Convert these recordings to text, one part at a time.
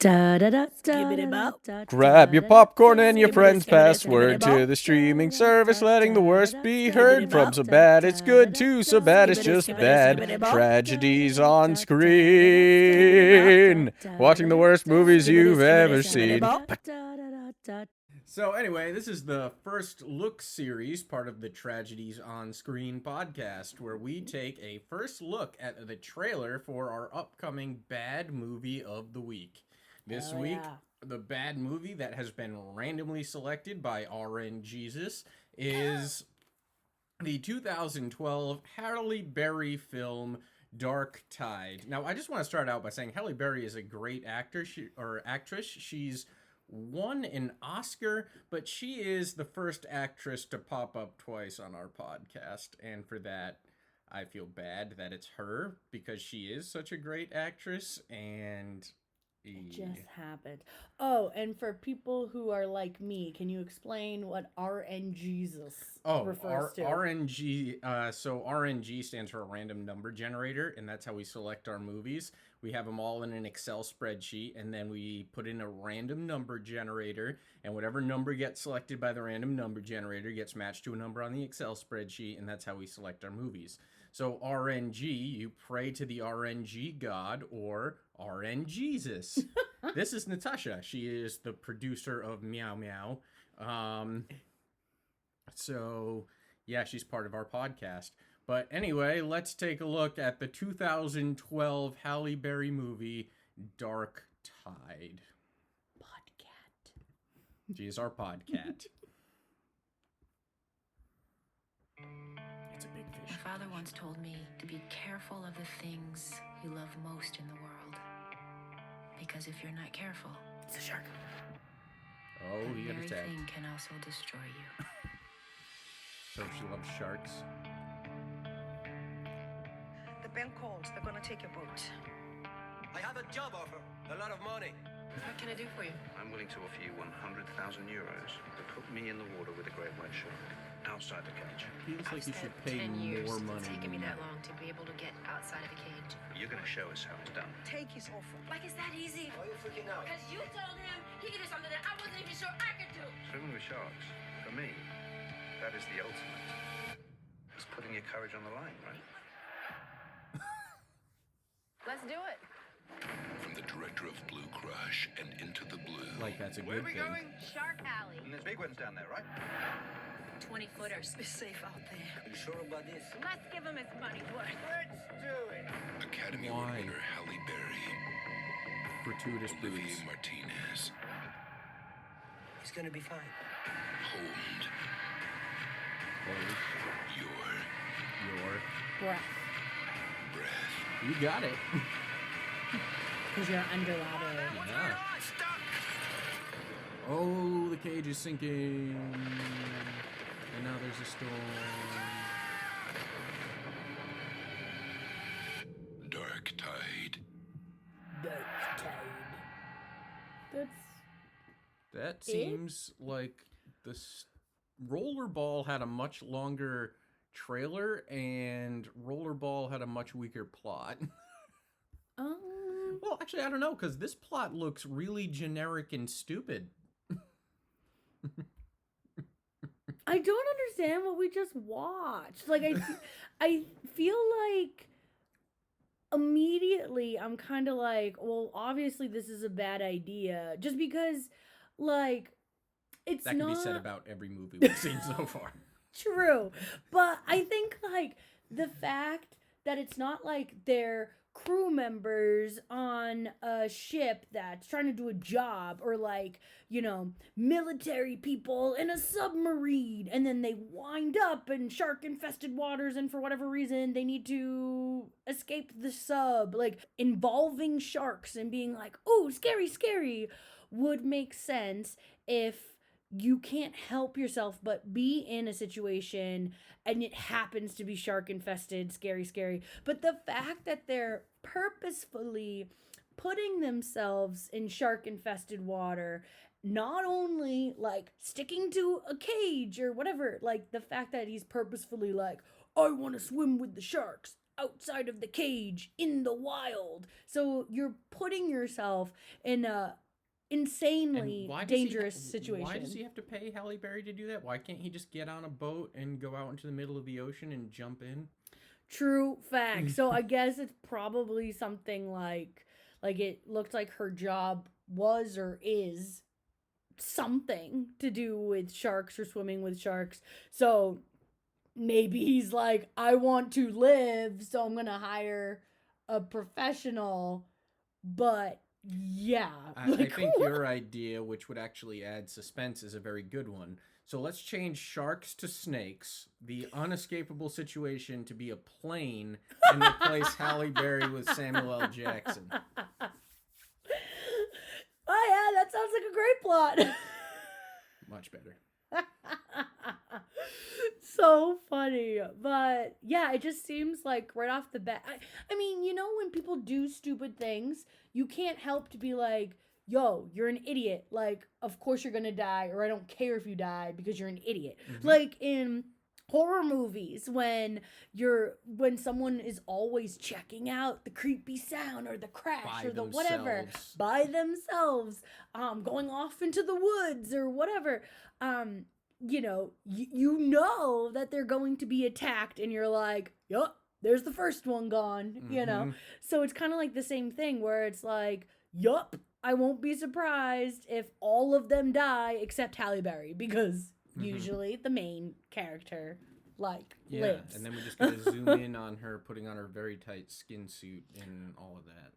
Grab your popcorn and your friend's password to the streaming service, letting the worst be heard from so bad it's good to so bad it's just bad. Tragedies on screen. Watching the worst movies you've ever seen. So anyway, this is the first look series, part of the Tragedies on Screen podcast, where we take a first look at the trailer for our upcoming bad movie of the week. This week, the bad movie that has been randomly selected by RN Jesus is the 2012 Halle Berry film Dark Tide. Now, I just want to start out by saying Halle Berry is a great actress. She's won an Oscar, but she is the first actress to pop up twice on our podcast, and for that, I feel bad that it's her because she is such a great actress, and it just happened. Oh, and for people who are like me, can you explain what RNGesus refers to? RNG. So RNG stands for a random number generator, and that's how we select our movies. We have them all in an Excel spreadsheet, and then we put in a random number generator, and whatever number gets selected by the random number generator gets matched to a number on the Excel spreadsheet, and that's how we select our movies. So RNG, you pray to the RNG god or RN Jesus. This is Natasha. She is the producer of Meow Meow. So, yeah, she's part of our podcast. But anyway, let's take a look at the 2012 Halle Berry movie, Dark Tide. Podcat. She is our podcat. It's a big fish. My father once told me to be careful of the things you love most in the world. Because if you're not careful, it's a shark. Oh, he got attacked. Everything can also destroy you. So she loves sharks. The bank calls. They're gonna take your boat. I have a job offer. A lot of money. What can I do for you? I'm willing to offer you 100,000 euros to put me in the water with a great white shark outside the cage. Feels like you should pay 10 years. more money. It's taken me that long to be able to get outside of a cage. You're going to show us how it's done. Take his offer. Like it's that easy? Why are you freaking out? Because you told him he could do something that I wasn't even sure I could do. Swimming with sharks, for me, that is the ultimate. It's putting your courage on the line, right? Let's do it. From the director of Blue Crush and Into the Blue. Like that's a Where good are we thing. going? Shark Alley. And there's big ones down there, right? 20-footers. Be safe out there. Are you sure about this? Let's give him his money's worth. Let's do it. Academy Why? Award winner Halle Berry. Gratuitous Olivier boobs. Martinez. It's gonna be fine. Hold your Breath. breath. You got it. Because you're underwater. Yeah. Oh, the cage is sinking. And now there's a storm. Dark Tide. Dark Tide. That's That seems like the Rollerball had a much longer trailer, and Rollerball had a much weaker plot. Well, actually, I don't know, because this plot looks really generic and stupid. I don't understand what we just watched. Like, I feel like immediately I'm kind of like, well, obviously this is a bad idea. Just because, like, it's That not... can be said about every movie we've seen so far. True. But I think, like, the fact that it's not like they're crew members on a ship that's trying to do a job, or like, you know, military people in a submarine, and then they wind up in shark infested waters, and for whatever reason they need to escape the sub, like involving sharks and being like, oh, scary would make sense if you can't help yourself but be in a situation and it happens to be shark infested, scary. But the fact that they're purposefully putting themselves in shark infested water, not only like sticking to a cage or whatever, like the fact that he's purposefully like, I want to swim with the sharks. outside of the cage in the wild. So you're putting yourself in a insanely dangerous situation. Why does he have to pay Halle Berry to do that? Why can't he just get on a boat and go out into the middle of the ocean and jump in? True fact. So I guess it's probably something like it looked like her job was or is something to do with sharks or swimming with sharks. So maybe he's like, I want to live, so I'm gonna hire a professional. But yeah, I think your idea, which would actually add suspense, is a very good one. So let's change sharks to snakes, the unescapable situation to be a plane, and replace Halle Berry with Samuel L. Jackson. Oh yeah, that sounds like a great plot. Much better. So funny. But yeah, it just seems like right off the bat. I mean, you know, when people do stupid things, you can't help to be like, yo, you're an idiot. Like, of course you're gonna die, or I don't care if you die because you're an idiot. Mm-hmm. Like in horror movies when someone is always checking out the creepy sound or the crash or the whatever by themselves, going off into the woods or whatever, you know, you know that they're going to be attacked, and you're like, yup, there's the first one gone, you know? So it's kind of like the same thing where it's like, yup, I won't be surprised if all of them die except Halle Berry, because usually the main character, like, lives. And then we just gotta zoom in on her putting on her very tight skin suit and all of that.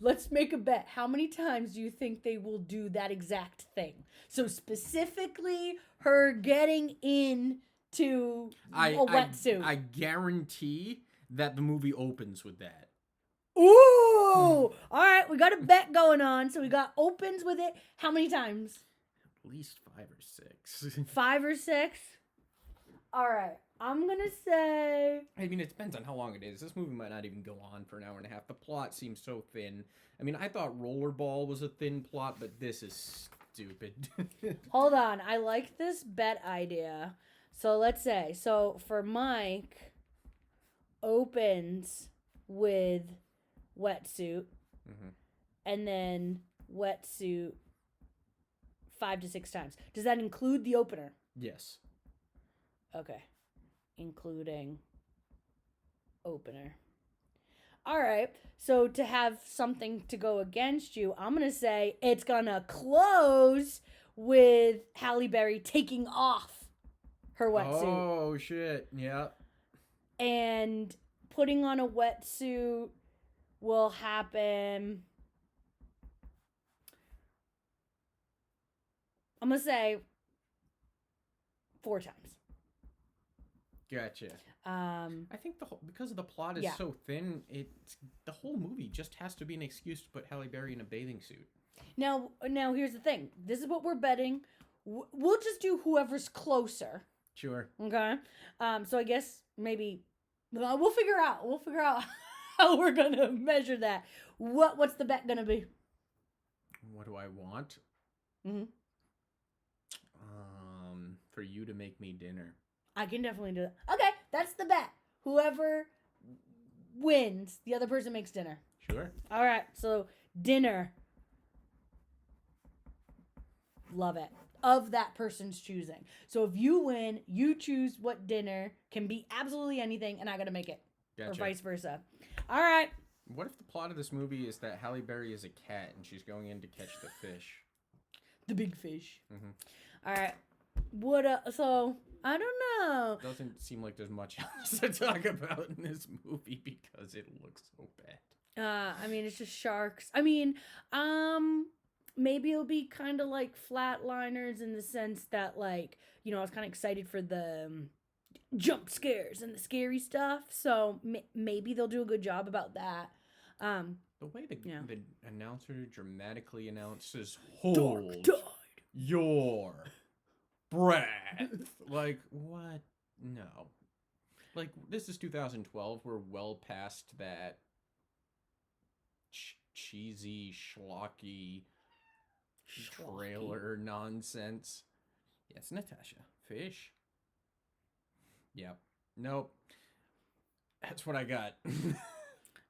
Let's make a bet. How many times do you think they will do that exact thing? So specifically her getting into a wetsuit. I guarantee that the movie opens with that. Ooh! All right, we got a bet going on. So we got opens with it. How many times? At least 5 or 6. 5 or 6? All right. I'm going to say... I mean, it depends on how long it is. This movie might not even go on for an hour and a half. The plot seems so thin. I mean, I thought Rollerball was a thin plot, but this is stupid. Hold on. I like this bet idea. So let's say, so for Mike, opens with wetsuit, and then wetsuit 5 to 6 times. Does that include the opener? Yes. Okay. Including opener. All right. So to have something to go against you, I'm going to say it's going to close with Halle Berry taking off her wetsuit. Oh, shit. Yeah. And putting on a wetsuit will happen. I'm going to say 4 times. Gotcha. I think because the plot is Yeah. so thin, the whole movie just has to be an excuse to put Halle Berry in a bathing suit. Now here's the thing. This is what we're betting. We'll just do whoever's closer. Sure. Okay. So I guess maybe we'll figure out. We'll figure out how we're gonna measure that. What's the bet gonna be? What do I want? For you to make me dinner. I can definitely do that. Okay, that's the bet. Whoever wins, the other person makes dinner. Sure. All right, so dinner. Love it. Of that person's choosing. So if you win, you choose what dinner, can be absolutely anything, and I gotta make it. Gotcha. Or vice versa. All right. What if the plot of this movie is that Halle Berry is a cat and she's going in to catch the fish? The big fish. All right. So I don't know. Doesn't seem like there's much else to talk about in this movie because it looks so bad. I mean, it's just sharks. I mean, maybe it'll be kind of like Flatliners in the sense that, like, you know, I was kind of excited for the jump scares and the scary stuff. So maybe they'll do a good job about that. The way the announcer dramatically announces, "Hold Dark tide. your breath." Like, what? No. Like, this is 2012. We're well past that cheesy, schlocky trailer nonsense. Yes, Natasha. Fish. Yep. Nope. That's what I got.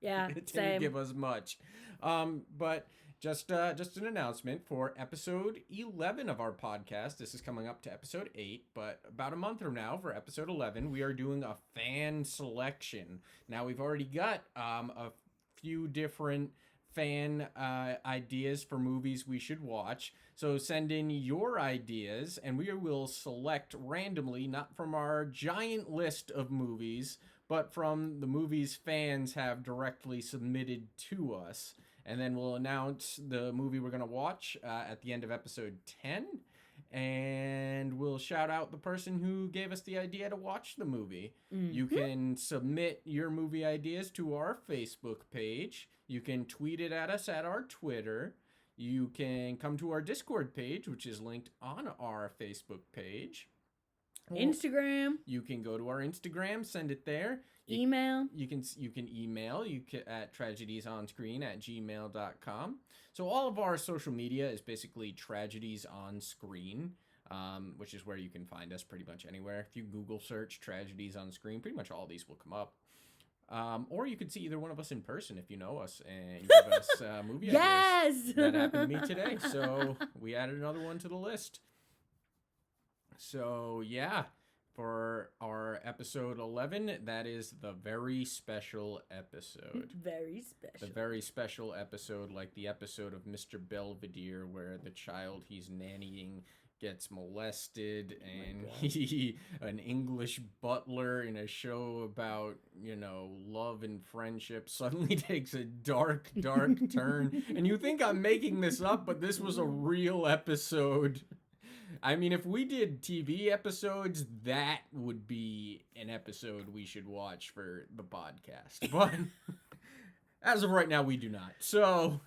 Yeah, It didn't same. give us much. But just an announcement for episode 11 of our podcast. This is coming up to episode 8, but about a month from now for episode 11, we are doing a fan selection. Now, we've already got a few different fan ideas for movies we should watch. So send in your ideas, and we will select randomly, not from our giant list of movies, but from the movies fans have directly submitted to us. And then we'll announce the movie we're going to watch at the end of episode 10. And we'll shout out the person who gave us the idea to watch the movie. Mm-hmm. You can submit your movie ideas to our Facebook page. You can tweet it at us at our Twitter. You can come to our Discord page, which is linked on our Facebook page. Instagram. You can go to our Instagram, send it there. Email. You can email at tragediesonscreen@gmail.com. So all of our social media is basically Tragedies on Screen, which is where you can find us pretty much anywhere. If you Google search Tragedies on Screen, pretty much all these will come up. Or you could see either one of us in person if you know us and give us movie ideas. Yes! That happened to me today, so we added another one to the list. So, yeah, for our episode 11, that is the very special episode. Very special. The very special episode, like the episode of Mr. Belvedere, where the child he's nannying gets molested, and an English butler in a show about, love and friendship suddenly takes a dark turn. And you think I'm making this up, but this was a real episode. I mean, if we did TV episodes, that would be an episode we should watch for the podcast. But as of right now, we do not. So,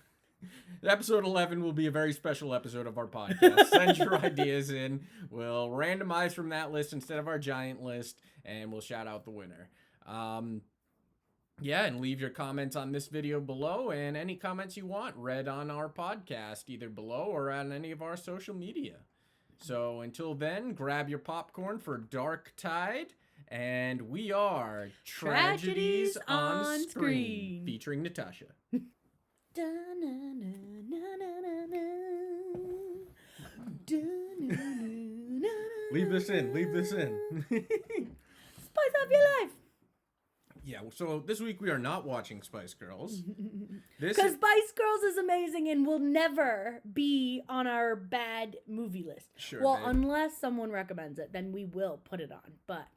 episode 11 will be a very special episode of our podcast. Send your ideas in. We'll randomize from that list instead of our giant list, and we'll shout out the winner. Yeah, and leave your comments on this video below, and any comments you want read on our podcast, either below or on any of our social media. So until then, grab your popcorn for Dark Tide, and we are Tragedies on Screen, featuring Natasha. Leave this in. Spice up your life. Yeah, so this week we are not watching Spice Girls. Because Spice Girls is amazing and will never be on our bad movie list. Sure, well, babe. unless someone recommends it, then we will put it on. But